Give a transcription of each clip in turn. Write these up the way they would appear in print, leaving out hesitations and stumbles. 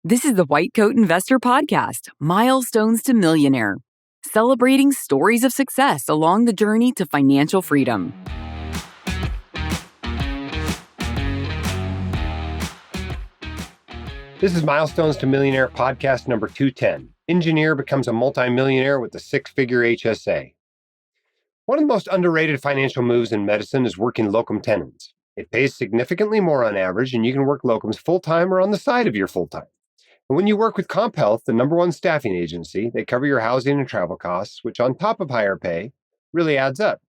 This is the White Coat Investor Podcast, Milestones to Millionaire, celebrating stories of success along the journey to financial freedom. This is Milestones to Millionaire podcast number 210. Engineer becomes a multimillionaire with a six-figure HSA. One of the most underrated financial moves in medicine is working locum tenens. It pays significantly more on average, and you can work locums full-time or on the side of your full-time. And when you work with CompHealth, the number one staffing agency, they cover your housing and travel costs, which on top of higher pay, really adds up.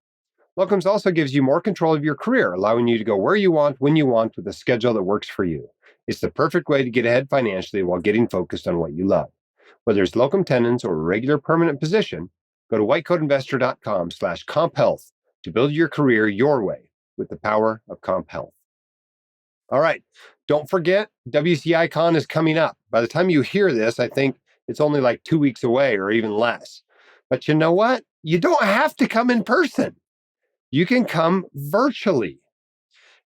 Locums also gives you more control of your career, allowing you to go where you want, when you want, with a schedule that works for you. It's the perfect way to get ahead financially while getting focused on what you love. Whether it's locum tenens or a regular permanent position, go to whitecoatinvestor.com/CompHealth to build your career your way with the power of CompHealth. All right. Don't forget, WCICon is coming up. By the time you hear this, I think it's only like 2 weeks away or even less. But you know what? You don't have to come in person. You can come virtually.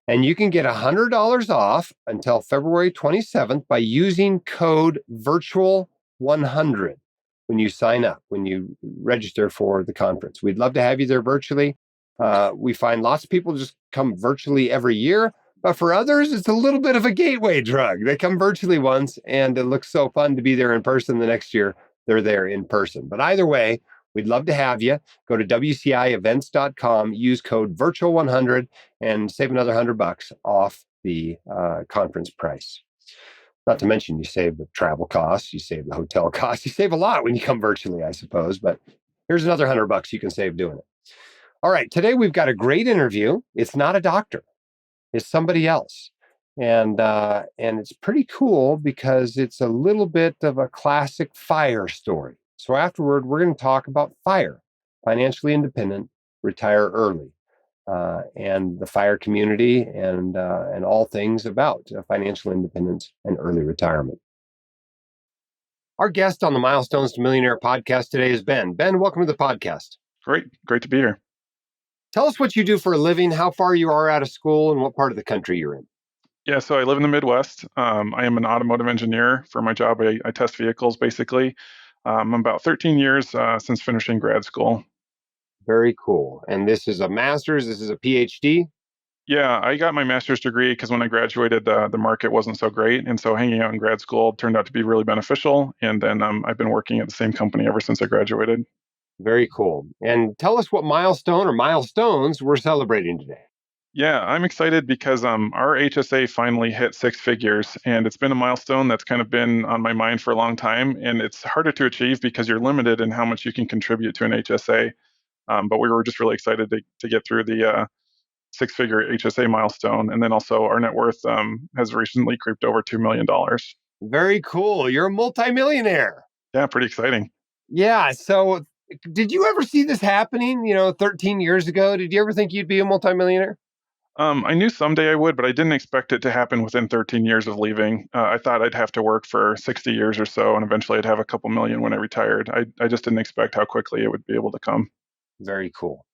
And you can get $100 off until February 27th by using code VIRTUAL100 when you sign up, when you register for the conference. We'd love to have you there virtually. We find lots of people just come virtually every year. But for others, it's a little bit of a gateway drug. They come virtually once, and it looks so fun to be there in person the next year. They're there in person. But either way, we'd love to have you. Go to WCIEvents.com, use code VIRTUAL100, and save another $100 off the conference price. Not to mention, you save the travel costs, you save the hotel costs, you save a lot when you come virtually, I suppose. But here's another $100 you can save doing it. All right, today we've got a great interview. It's not a doctor. It's somebody else. And it's pretty cool because it's a little bit of a classic FIRE story. So afterward, we're going to talk about FIRE, financially independent, retire early, and the FIRE community and all things about financial independence and early retirement. Our guest on the Milestones to Millionaire podcast today is Ben. Ben, welcome to the podcast. Great to be here. Tell us what you do for a living, how far you are out of school, and what part of the country you're in. Yeah, so I live in the Midwest. I am an automotive engineer. For my job, I test vehicles, basically. I'm about 13 years since finishing grad school. Very cool. And this is a master's, this is a PhD? Yeah, I got my master's degree because when I graduated, the market wasn't so great. And so hanging out in grad school turned out to be really beneficial. And then I've been working at the same company ever since I graduated. Very cool. And tell us what milestone or milestones we're celebrating today. Yeah, I'm excited because our HSA finally hit six figures, and it's been a milestone that's kind of been on my mind for a long time. And it's harder to achieve because you're limited in how much you can contribute to an HSA. But we were just really excited to get through the six-figure HSA milestone. And then also our net worth has recently creeped over $2 million. Very cool. You're a multimillionaire. Yeah, pretty exciting. Yeah. So did you ever see this happening, 13 years ago? Did you ever think you'd be a multimillionaire? I knew someday I would, but I didn't expect it to happen within 13 years of leaving. I thought I'd have to work for 60 years or so, and eventually I'd have a couple million when I retired. I just didn't expect how quickly it would be able to come. Very cool.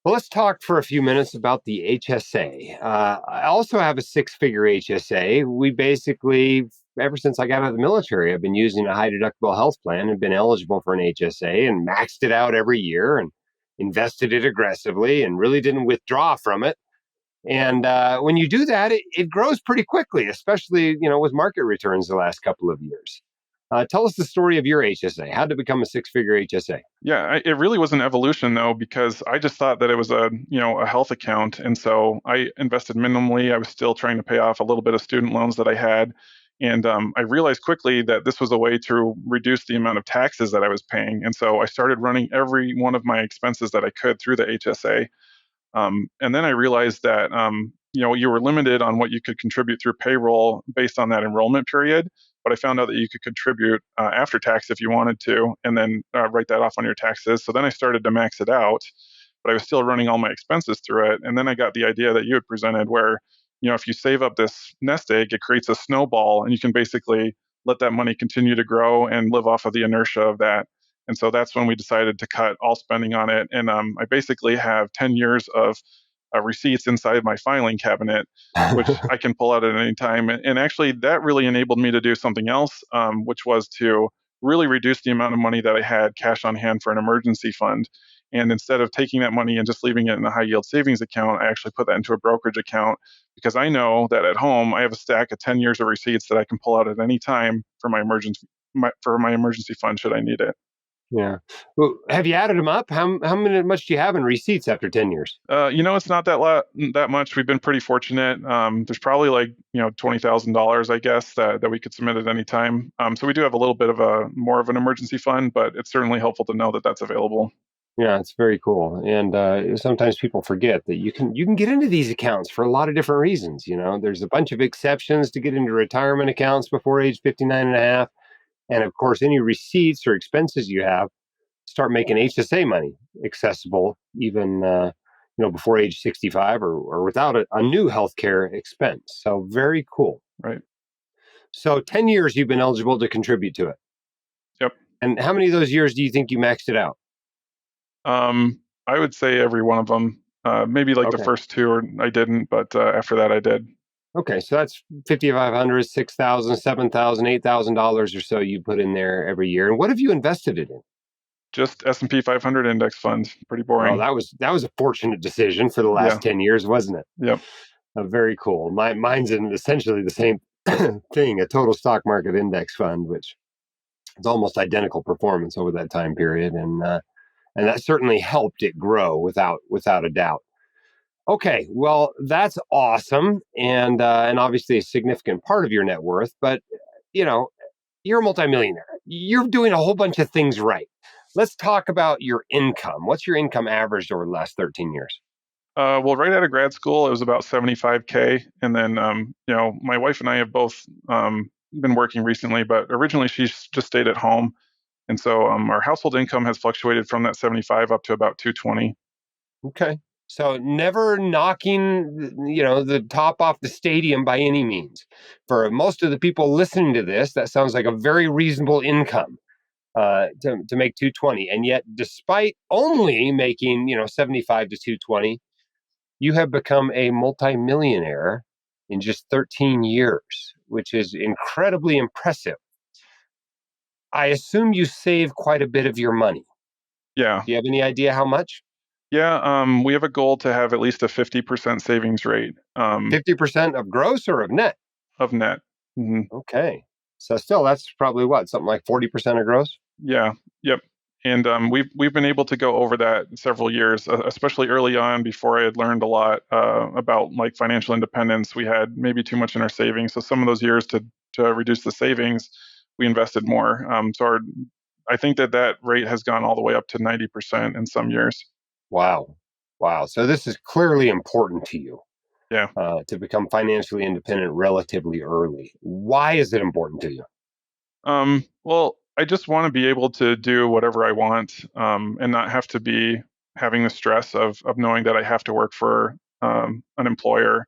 Well, let's talk for a few minutes about the HSA. I also have a six-figure HSA. We basically, ever since I got out of the military, I've been using a high-deductible health plan and been eligible for an HSA and maxed it out every year and invested it aggressively and really didn't withdraw from it. And when you do that, it grows pretty quickly, especially, with market returns the last couple of years. Tell us the story of your HSA. How did it become a six-figure HSA? Yeah, it really was an evolution, though, because I just thought that it was a health account. And so I invested minimally. I was still trying to pay off a little bit of student loans that I had. And I realized quickly that this was a way to reduce the amount of taxes that I was paying. And so I started running every one of my expenses that I could through the HSA. And then I realized that, you were limited on what you could contribute through payroll based on that enrollment period. But I found out that you could contribute after tax if you wanted to, and then write that off on your taxes. So then I started to max it out, but I was still running all my expenses through it. And then I got the idea that you had presented where, if you save up this nest egg, it creates a snowball, and you can basically let that money continue to grow and live off of the inertia of that. And so that's when we decided to cut all spending on it. And I basically have 10 years of receipts inside my filing cabinet, which I can pull out at any time. And actually, that really enabled me to do something else, which was to really reduce the amount of money that I had cash on hand for an emergency fund. And instead of taking that money and just leaving it in a high yield savings account, I actually put that into a brokerage account because I know that at home I have a stack of 10 years of receipts that I can pull out at any time for my emergency fund should I need it. Yeah. Well, have you added them up? Much do you have in receipts after 10 years? It's not that much. We've been pretty fortunate. There's probably like $20,000, I guess, that we could submit at any time. So we do have a little bit of more of an emergency fund, but it's certainly helpful to know that that's available. Yeah, it's very cool. And sometimes people forget that you can get into these accounts for a lot of different reasons. There's a bunch of exceptions to get into retirement accounts before age 59 and a half. And of course, any receipts or expenses you have start making HSA money accessible even before age 65 or without a new healthcare expense. So very cool. Right. So 10 years you've been eligible to contribute to it. Yep. And how many of those years do you think you maxed it out? I would say every one of them. Maybe like the first two, or I didn't, but after that I did. Okay, so that's $5,500, $6,000, $7,000, $8,000 or so you put in there every year. And what have you invested it in? Just S&P 500 index funds. Pretty boring. Well, that was a fortunate decision for the last 10 years, wasn't it? Yep. Very cool. Mine's in essentially the same thing, a total stock market index fund, which is almost identical performance over that time period, and that certainly helped it grow without a doubt. Okay, well, that's awesome, and obviously a significant part of your net worth. But you're a multimillionaire. You're doing a whole bunch of things right. Let's talk about your income. What's your income averaged over the last 13 years? Well, right out of grad school, it was about $75K, and then my wife and I have both been working recently, but originally she just stayed at home, and so our household income has fluctuated from that 75 up to about 220. Okay. So never knocking, the top off the stadium by any means. For most of the people listening to this, that sounds like a very reasonable income to make 220. And yet, despite only making 75 to 220, you have become a multimillionaire in just 13 years, which is incredibly impressive. I assume you save quite a bit of your money. Yeah. Do you have any idea how much? Yeah, we have a goal to have at least a 50% savings rate. 50% of gross or of net? Of net. Mm-hmm. Okay. So still, that's probably something like 40% of gross? Yeah. Yep. And we've been able to go over that several years, especially early on before I had learned a lot about like financial independence. We had maybe too much in our savings. So some of those years to reduce the savings, we invested more. I think that rate has gone all the way up to 90% in some years. Wow. So this is clearly important to you. Yeah. To become financially independent relatively early. Why is it important to you? Well, I just want to be able to do whatever I want and not have to be having the stress of knowing that I have to work for an employer,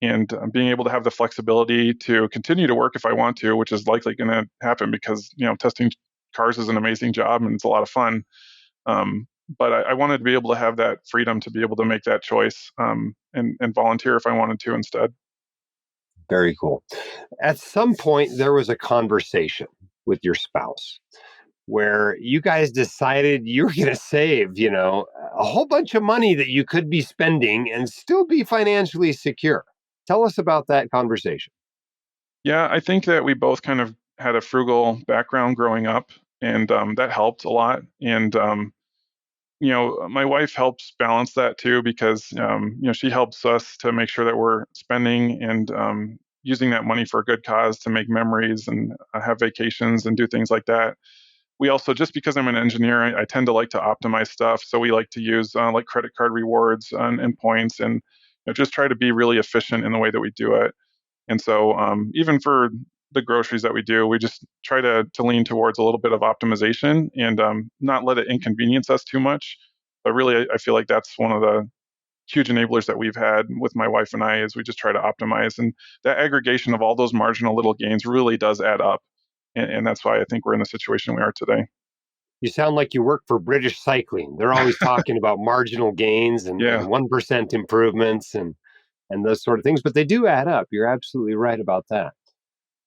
and being able to have the flexibility to continue to work if I want to, which is likely going to happen because, testing cars is an amazing job and it's a lot of fun. But I wanted to be able to have that freedom to be able to make that choice and volunteer if I wanted to instead. Very cool. At some point, there was a conversation with your spouse where you guys decided you were going to save, a whole bunch of money that you could be spending and still be financially secure. Tell us about that conversation. Yeah, I think that we both kind of had a frugal background growing up, and that helped a lot. And my wife helps balance that too because she helps us to make sure that we're spending and using that money for a good cause to make memories and have vacations and do things like that. We also, just because I'm an engineer, I tend to like to optimize stuff. So we like to use like credit card rewards and points, and just try to be really efficient in the way that we do it. And so even for the groceries that we do, we just try to lean towards a little bit of optimization and not let it inconvenience us too much. But really, I feel like that's one of the huge enablers that we've had with my wife and I is we just try to optimize. And that aggregation of all those marginal little gains really does add up. And that's why I think we're in the situation we are today. You sound like you work for British Cycling. They're always talking about marginal gains and Yeah. 1% improvements and those sort of things, but they do add up. You're absolutely right about that.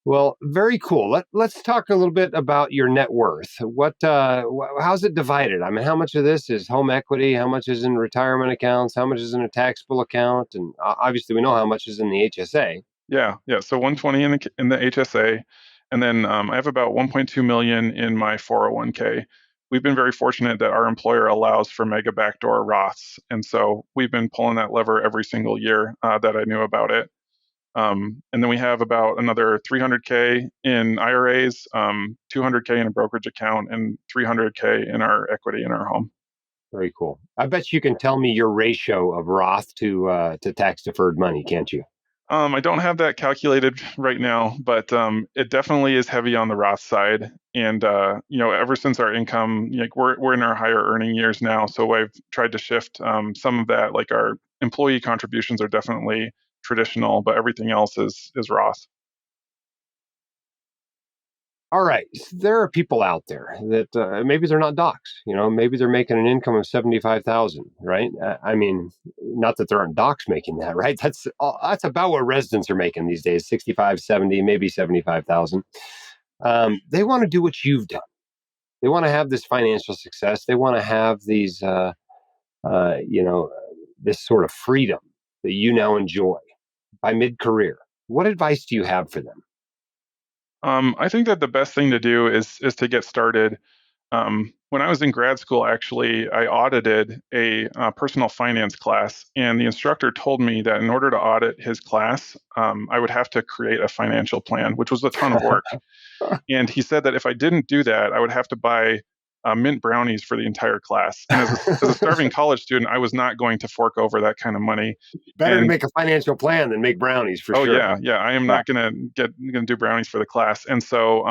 Well, very cool. Let's talk a little bit about your net worth. How's it divided? I mean, how much of this is home equity? How much is in retirement accounts? How much is in a taxable account? And obviously, we know how much is in the HSA. Yeah. So 120 in the HSA, and then I have about 1.2 million in my 401k. We've been very fortunate that our employer allows for mega backdoor Roths, and so we've been pulling that lever every single year that I knew about it. And then we have about another 300K in IRAs, 200K in a brokerage account, and 300K in our equity in our home. Very cool. I bet you can tell me your ratio of Roth to tax deferred money, can't you? I don't have that calculated right now, but it definitely is heavy on the Roth side. And ever since our income, like we're in our higher earning years now, so I've tried to shift some of that. Like our employee contributions are definitely traditional, but everything else is Roth. All right. There are people out there that maybe they're not docs. Maybe they're making an income of 75,000. Right? I mean, not that there aren't docs making that. Right? That's about what residents are making these days: 65, 70, maybe 75,000. They want to do what you've done. They want to have this financial success. They want to have these, uh, you know, this sort of freedom that you now enjoy by mid-career. What advice do you have for them? I think that the best thing to do is to get started. When I was in grad school, actually, I audited a personal finance class, and the instructor told me that in order to audit his class, I would have to create a financial plan, which was a ton of work. And he said that if I didn't do that, I would have to buy mint brownies for the entire class. And as a starving college student, I was not going to fork over that kind of money. Better to And make a financial plan than make brownies for oh sure. yeah, I am not gonna do brownies for the class, and so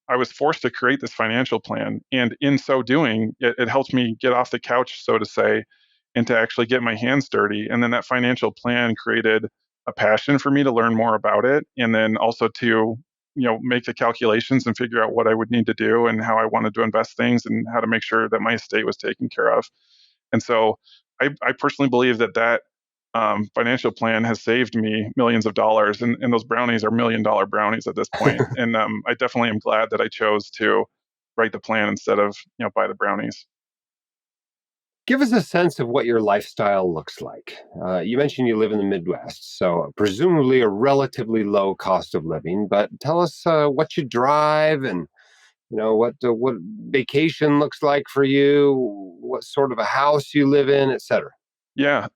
I was forced to create this financial plan, and in so doing, it helped me get off the couch, so to say, and to actually get my hands dirty. And then that financial plan created a passion for me to learn more about it, and then also to make the calculations and figure out what I would need to do and how I wanted to invest things and how to make sure that my estate was taken care of. And so I personally believe that financial plan has saved me millions of dollars, and those brownies are $1 million brownies at this point. And I definitely am glad that I chose to write the plan instead of buy the brownies. Give us a sense of what your lifestyle looks like. You mentioned you live in the Midwest, so presumably a relatively low cost of living. But tell us what you drive, and what vacation looks like for you, what sort of a house you live in, etc. Yeah.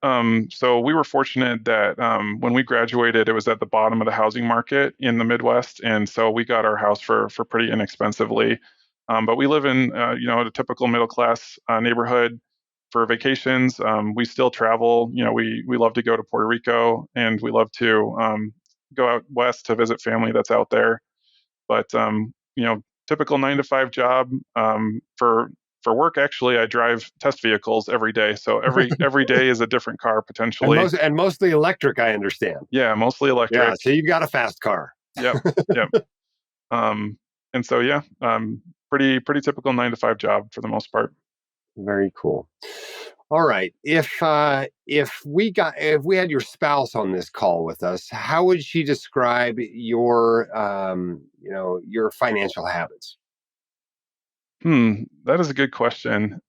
So we were fortunate that when we graduated, it was at the bottom of the housing market in the Midwest, and so we got our house for pretty inexpensively. But we live in a typical middle class neighborhood for vacations. We still travel. We love to go to Puerto Rico, and we love to go out west to visit family that's out there. But typical 9 to 5 job. For work, actually, I drive test vehicles every day. So every day is a different car and potentially. mostly electric, I understand. Yeah, mostly Yeah, electric. so you've got a fast car. Yep, yep. And so yeah, pretty typical 9 to 5 job for the most part. Very cool. All right. If we had your spouse on this call with us, how would she describe your financial habits? That is a good question.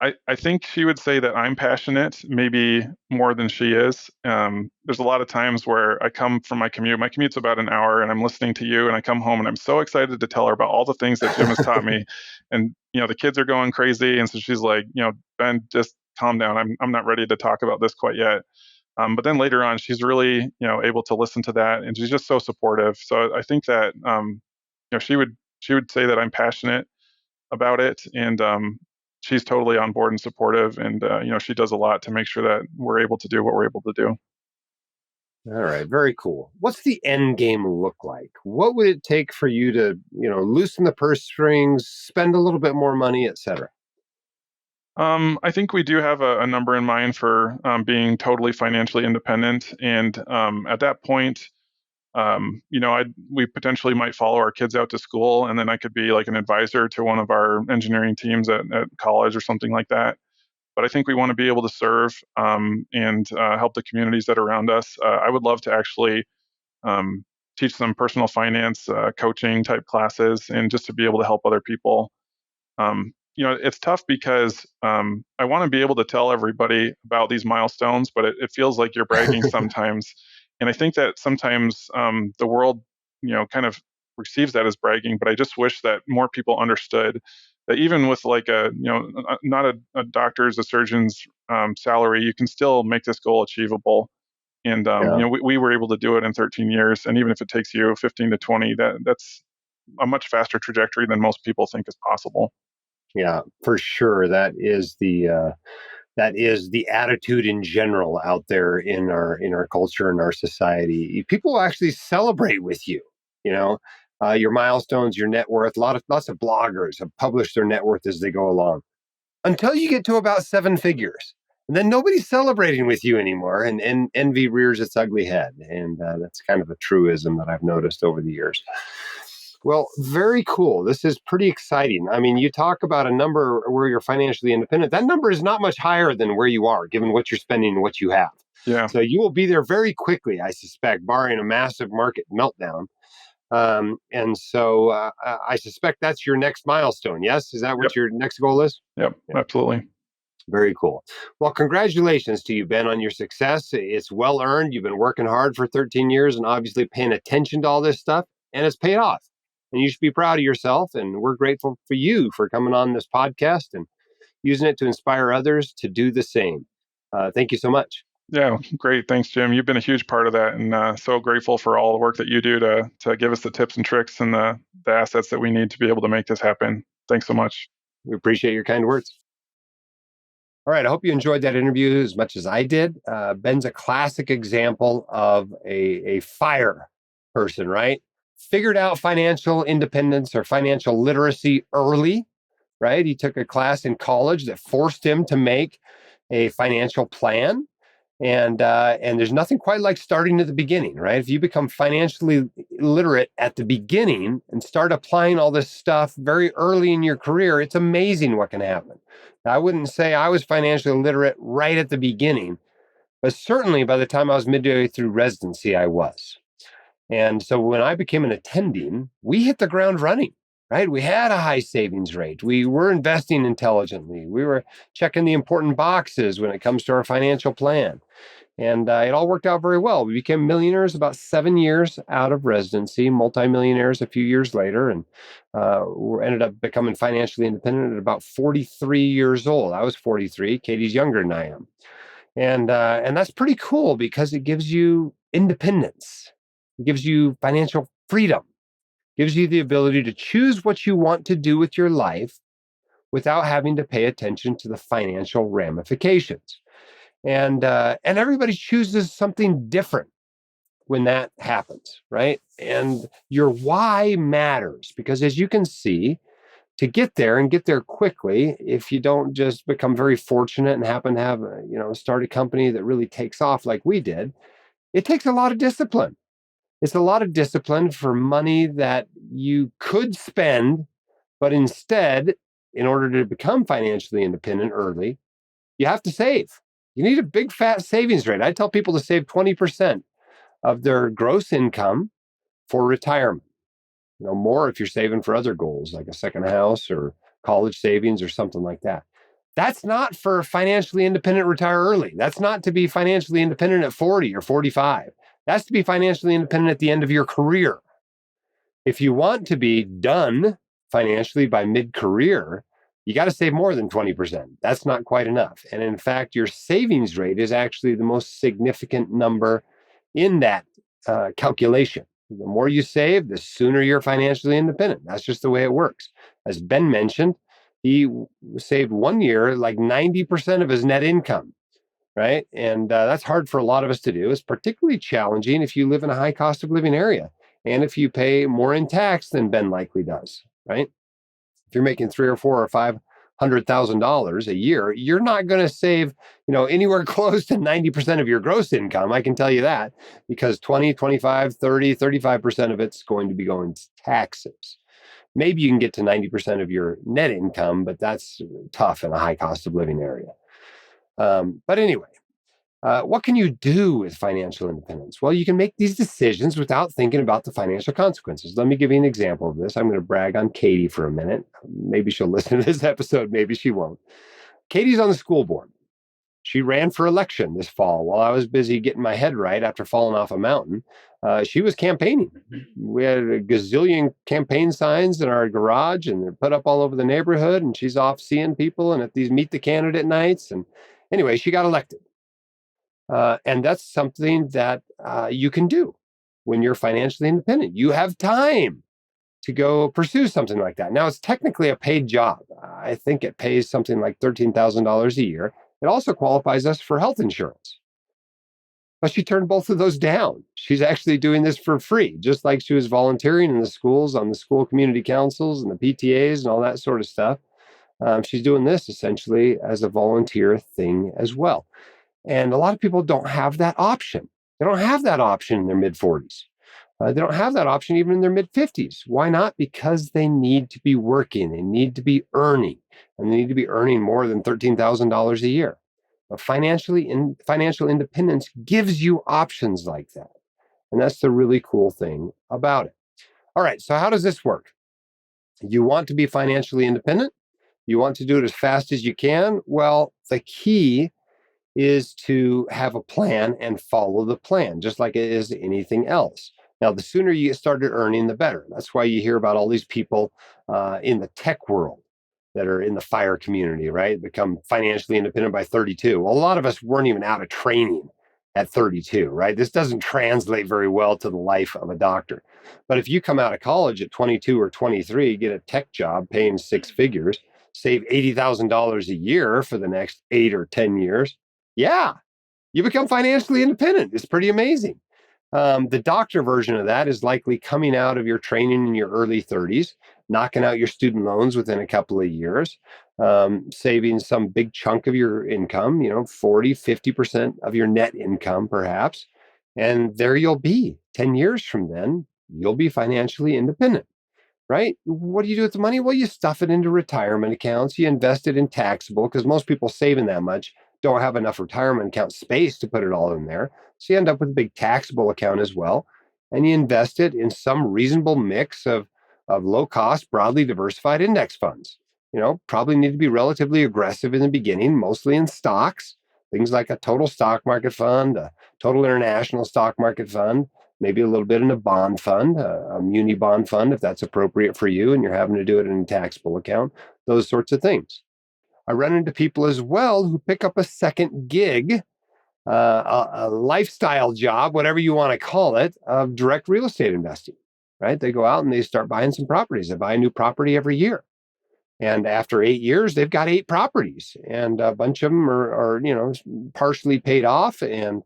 I think she would say that I'm passionate, maybe more than she is. There's a lot of times where I come from my commute. My commute's about an hour, and I'm listening to you, and I come home, and I'm so excited to tell her about all the things that Jim has taught me. And the kids are going crazy, and so she's like, Ben, just calm down. I'm not ready to talk about this quite yet. But then later on, she's really able to listen to that, and she's just so supportive. So I think that she would say that I'm passionate about it, and she's totally on board and supportive, and she does a lot to make sure that we're able to do what we're able to do. All right, very cool. What's the end game look like? What would it take for you to, loosen the purse strings, spend a little bit more money, etc.? I think we do have a number in mind for being totally financially independent, and at that point, we potentially might follow our kids out to school, and then I could be like an advisor to one of our engineering teams at college or something like that. But I think we want to be able to serve and help the communities that are around us. I would love to actually teach them personal finance, coaching type classes, and just to be able to help other people. It's tough because I want to be able to tell everybody about these milestones, but it feels like you're bragging sometimes. And I think that sometimes the world, kind of receives that as bragging, but I just wish that more people understood that even with like not a doctor's, a surgeon's salary, you can still make this goal achievable. And Yeah. we were able to do it in 13 years. And even if it takes you 15 to 20, that's a much faster trajectory than most people think is possible. Yeah, for sure. That is the attitude in general out there in our culture and our society. People actually celebrate with you. You know, your milestones, your net worth. Lots of bloggers have published their net worth as they go along, until you get to about seven figures. And then nobody's celebrating with you anymore, and envy rears its ugly head. And that's kind of a truism that I've noticed over the years. Well, very cool. This is pretty exciting. I mean, you talk about a number where you're financially independent. That number is not much higher than where you are, given what you're spending and what you have. Yeah. So you will be there very quickly, I suspect, barring a massive market meltdown. And so I suspect that's your next milestone. Yes? Is that what Yep. your next goal is? Yep, absolutely. Very cool. Well, congratulations to you, Ben, on your success. It's well earned. You've been working hard for 13 years and obviously paying attention to all this stuff, and it's paid off. And you should be proud of yourself. And we're grateful for you for coming on this podcast and using it to inspire others to do the same. Thank you so much. Yeah, great. Thanks, Jim. You've been a huge part of that, and so grateful for all the work that you do to give us the tips and tricks and the assets that we need to be able to make this happen. Thanks so much. We appreciate your kind words. All right. I hope you enjoyed that interview as much as I did. Ben's a classic example of a fire person, right? Figured out financial independence or financial literacy early, right? He took a class in college that forced him to make a financial plan. And there's nothing quite like starting at the beginning, right? If you become financially literate at the beginning and start applying all this stuff very early in your career, it's amazing what can happen. Now, I wouldn't say I was financially literate right at the beginning, but certainly by the time I was midway through residency, I was. And so when I became an attending, we hit the ground running, right? We had a high savings rate. We were investing intelligently. We were checking the important boxes when it comes to our financial plan. And it all worked out very well. We became millionaires about 7 years out of residency, multimillionaires a few years later, and we ended up becoming financially independent at about 43 years old. I was 43. Katie's younger than I am. And that's pretty cool because it gives you independence. It gives you financial freedom. It gives you the ability to choose what you want to do with your life without having to pay attention to the financial ramifications. And everybody chooses something different when that happens, right? And your why matters because, as you can see, to get there and get there quickly, if you don't just become very fortunate and happen to have start a company that really takes off like we did, it takes a lot of discipline. It's a lot of discipline for money that you could spend, but instead, in order to become financially independent early, you have to save. You need a big fat savings rate. I tell people to save 20% of their gross income for retirement. More if you're saving for other goals like a second house or college savings or something like that. That's not for financially independent retire early. That's not to be financially independent at 40 or 45. That's to be financially independent at the end of your career. If you want to be done financially by mid-career, you got to save more than 20%. That's not quite enough. And in fact, your savings rate is actually the most significant number in that calculation. The more you save, the sooner you're financially independent. That's just the way it works. As Ben mentioned, he saved 1 year like 90% of his net income, right? And that's hard for a lot of us to do. It's particularly challenging if you live in a high cost of living area and if you pay more in tax than Ben likely does, right? If you're making 3 or 4 or $100,000 a year, you're not going to save, anywhere close to 90% of your gross income. I can tell you that, because 20, 25, 30, 35% of it's going to be going to taxes. Maybe you can get to 90% of your net income, but that's tough in a high cost of living area. But anyway, what can you do with financial independence? Well, you can make these decisions without thinking about the financial consequences. Let me give you an example of this. I'm going to brag on Katie for a minute. Maybe she'll listen to this episode. Maybe she won't. Katie's on the school board. She ran for election this fall while I was busy getting my head right after falling off a mountain. She was campaigning. We had a gazillion campaign signs in our garage, and they're put up all over the neighborhood. And she's off seeing people and at these meet the candidate nights. And anyway, she got elected. And that's something that you can do when you're financially independent. You have time to go pursue something like that. Now, it's technically a paid job. I think it pays something like $13,000 a year. It also qualifies us for health insurance. But she turned both of those down. She's actually doing this for free, just like she was volunteering in the schools, on the school community councils and the PTAs and all that sort of stuff. She's doing this essentially as a volunteer thing as well. And a lot of people don't have that option. They don't have that option in their mid-40s. They don't have that option even in their mid-50s. Why not? Because they need to be working. They need to be earning. And they need to be earning more than $13,000 a year. But financial independence gives you options like that. And that's the really cool thing about it. All right, so how does this work? You want to be financially independent? You want to do it as fast as you can? Well, the key is to have a plan and follow the plan, just like it is anything else. Now, the sooner you get started earning, the better. That's why you hear about all these people in the tech world that are in the FIRE community, right? Become financially independent by 32. Well, a lot of us weren't even out of training at 32, right? This doesn't translate very well to the life of a doctor. But if you come out of college at 22 or 23, get a tech job paying six figures, save $80,000 a year for the next 8 or 10 years, yeah, you become financially independent. It's pretty amazing. The doctor version of that is likely coming out of your training in your early 30s, knocking out your student loans within a couple of years, saving some big chunk of your income, 40, 50% of your net income, perhaps. And there you'll be 10 years from then, you'll be financially independent, right? What do you do with the money? Well, you stuff it into retirement accounts. You invest it in taxable, because most people saving that much don't have enough retirement account space to put it all in there. So you end up with a big taxable account as well. And you invest it in some reasonable mix of low cost, broadly diversified index funds. Probably need to be relatively aggressive in the beginning, mostly in stocks, things like a total stock market fund, a total international stock market fund, maybe a little bit in a bond fund, a muni bond fund, if that's appropriate for you and you're having to do it in a taxable account, those sorts of things. I run into people as well who pick up a second gig, a lifestyle job, whatever you want to call it, of direct real estate investing, right? They go out and they start buying some properties. They buy a new property every year. And after 8 years, they've got 8 properties, and a bunch of them are partially paid off, and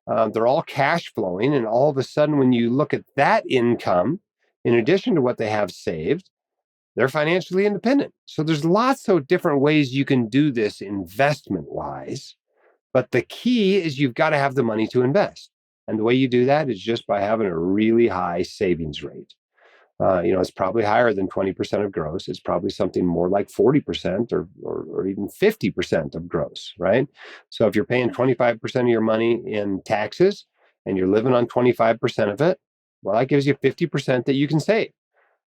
they're all cash flowing. And all of a sudden, when you look at that income, in addition to what they have saved, they're financially independent. So there's lots of different ways you can do this investment-wise, but the key is you've got to have the money to invest. And the way you do that is just by having a really high savings rate. It's probably higher than 20% of gross. It's probably something more like 40% or even 50% of gross, right? So if you're paying 25% of your money in taxes and you're living on 25% of it, well, that gives you 50% that you can save.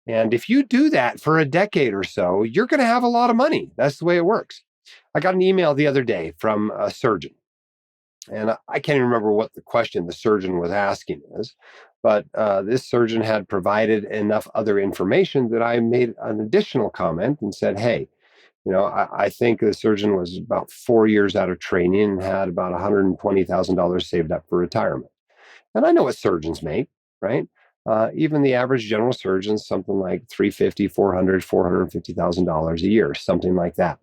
And if you do that for a decade or so, you're going to have a lot of money. That's the way it works. I got an email the other day from a surgeon, and I can't even remember what the question the surgeon was asking is, but this surgeon had provided enough other information that I made an additional comment and said, hey, I think the surgeon was about 4 years out of training and had about $120,000 saved up for retirement. And I know what surgeons make, right? Even the average general surgeon, something like $350,000, $400,000, $450,000 a year, something like that.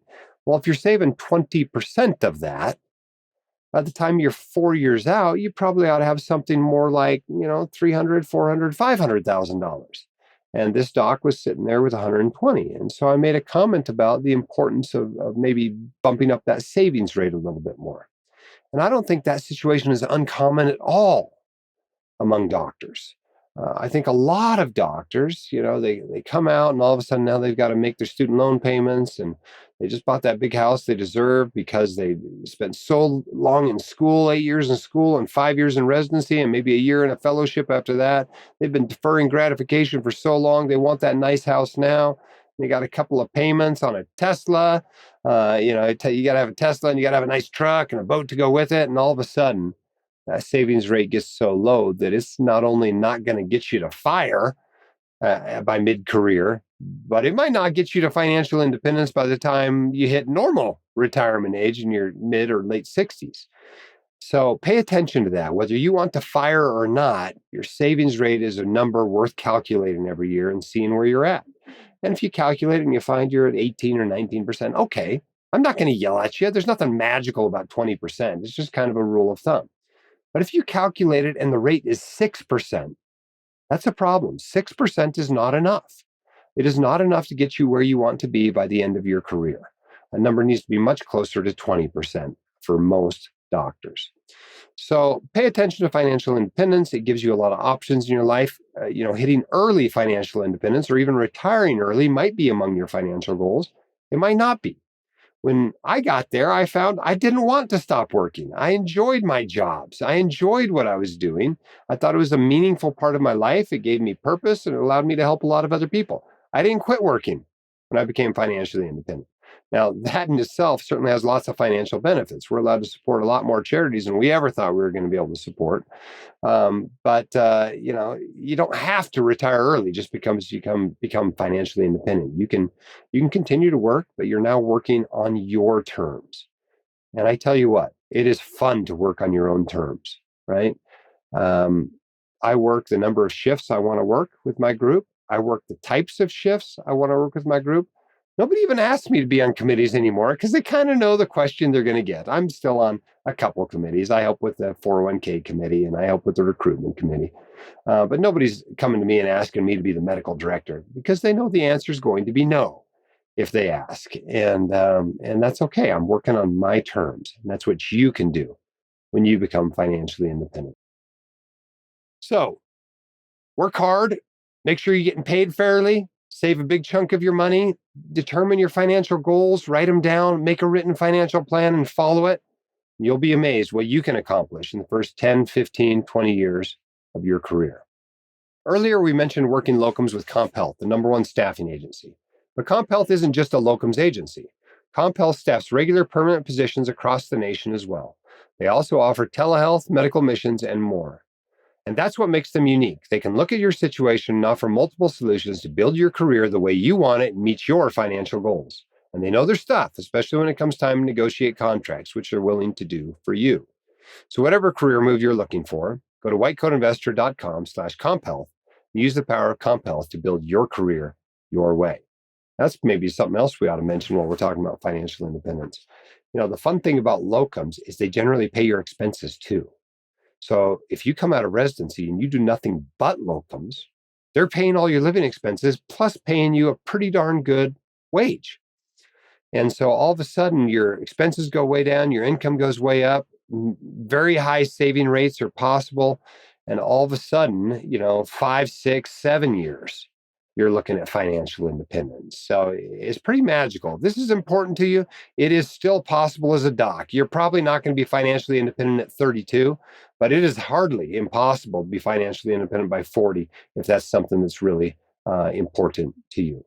Well, if you're saving 20% of that, by the time you're 4 years out, you probably ought to have something more like, $300,000, $400,000, $500,000. And this doc was sitting there with 120. And so I made a comment about the importance of maybe bumping up that savings rate a little bit more. And I don't think that situation is uncommon at all among doctors. I think a lot of doctors, they come out and all of a sudden now they've got to make their student loan payments, and they just bought that big house they deserve because they spent so long in school, 8 years in school and 5 years in residency and maybe a year in a fellowship after that. They've been deferring gratification for so long. They want that nice house now. They got a couple of payments on a Tesla. You got to have a Tesla and you got to have a nice truck and a boat to go with it. And all of a sudden, that savings rate gets so low that it's not only not going to get you to fire by mid-career, but it might not get you to financial independence by the time you hit normal retirement age in your mid or late 60s. So pay attention to that. Whether you want to fire or not, your savings rate is a number worth calculating every year and seeing where you're at. And if you calculate it and you find you're at 18 or 19%, okay, I'm not going to yell at you. There's nothing magical about 20%. It's just kind of a rule of thumb. But if you calculate it and the rate is 6%, that's a problem. 6% is not enough. It is not enough to get you where you want to be by the end of your career. That number needs to be much closer to 20% for most doctors. So pay attention to financial independence. It gives you a lot of options in your life. Hitting early financial independence or even retiring early might be among your financial goals. It might not be. When I got there, I found I didn't want to stop working. I enjoyed my jobs. I enjoyed what I was doing. I thought it was a meaningful part of my life. It gave me purpose and it allowed me to help a lot of other people. I didn't quit working when I became financially independent. Now, that in itself certainly has lots of financial benefits. We're allowed to support a lot more charities than we ever thought we were going to be able to support. But you don't have to retire early just because you become financially independent. You can continue to work, but you're now working on your terms. And I tell you what, it is fun to work on your own terms, right? I work the number of shifts I want to work with my group. I work the types of shifts I want to work with my group. Nobody even asks me to be on committees anymore because they kind of know the question they're going to get. I'm still on a couple committees. I help with the 401k committee and I help with the recruitment committee. But nobody's coming to me and asking me to be the medical director because they know the answer is going to be no if they ask. And that's okay. I'm working on my terms. And that's what you can do when you become financially independent. So work hard. Make sure you're getting paid fairly. Save a big chunk of your money, determine your financial goals, write them down, make a written financial plan and follow it. You'll be amazed what you can accomplish in the first 10, 15, 20 years of your career. Earlier, we mentioned working locums with CompHealth, the #1 staffing agency. But CompHealth isn't just a locums agency. CompHealth staffs regular permanent positions across the nation as well. They also offer telehealth, medical missions, and more. And that's what makes them unique. They can look at your situation and offer multiple solutions to build your career the way you want it and meet your financial goals. And they know their stuff, especially when it comes time to negotiate contracts, which they're willing to do for you. So whatever career move you're looking for, go to whitecoatinvestor.com/CompHealth and use the power of CompHealth to build your career your way. That's maybe something else we ought to mention while we're talking about financial independence. The fun thing about locums is they generally pay your expenses too. So if you come out of residency and you do nothing but locums, they're paying all your living expenses plus paying you a pretty darn good wage. And so all of a sudden your expenses go way down, your income goes way up, very high saving rates are possible. And all of a sudden, 5, 6, 7 years, you're looking at financial independence. So it's pretty magical. If this is important to you, it is still possible as a doc. You're probably not going to be financially independent at 32, but it is hardly impossible to be financially independent by 40 if that's something that's really important to you.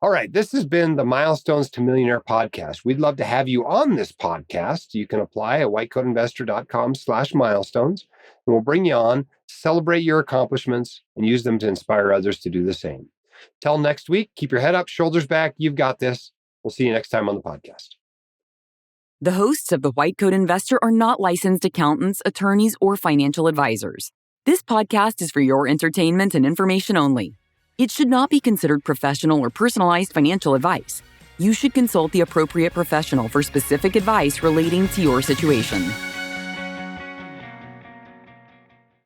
All right, this has been the Milestones to Millionaire podcast. We'd love to have you on this podcast. You can apply at whitecoatinvestor.com/milestones, and we'll bring you on, celebrate your accomplishments, and use them to inspire others to do the same. Till next week, keep your head up, shoulders back. You've got this. We'll see you next time on the podcast. The hosts of The White Coat Investor are not licensed accountants, attorneys, or financial advisors. This podcast is for your entertainment and information only. It should not be considered professional or personalized financial advice. You should consult the appropriate professional for specific advice relating to your situation.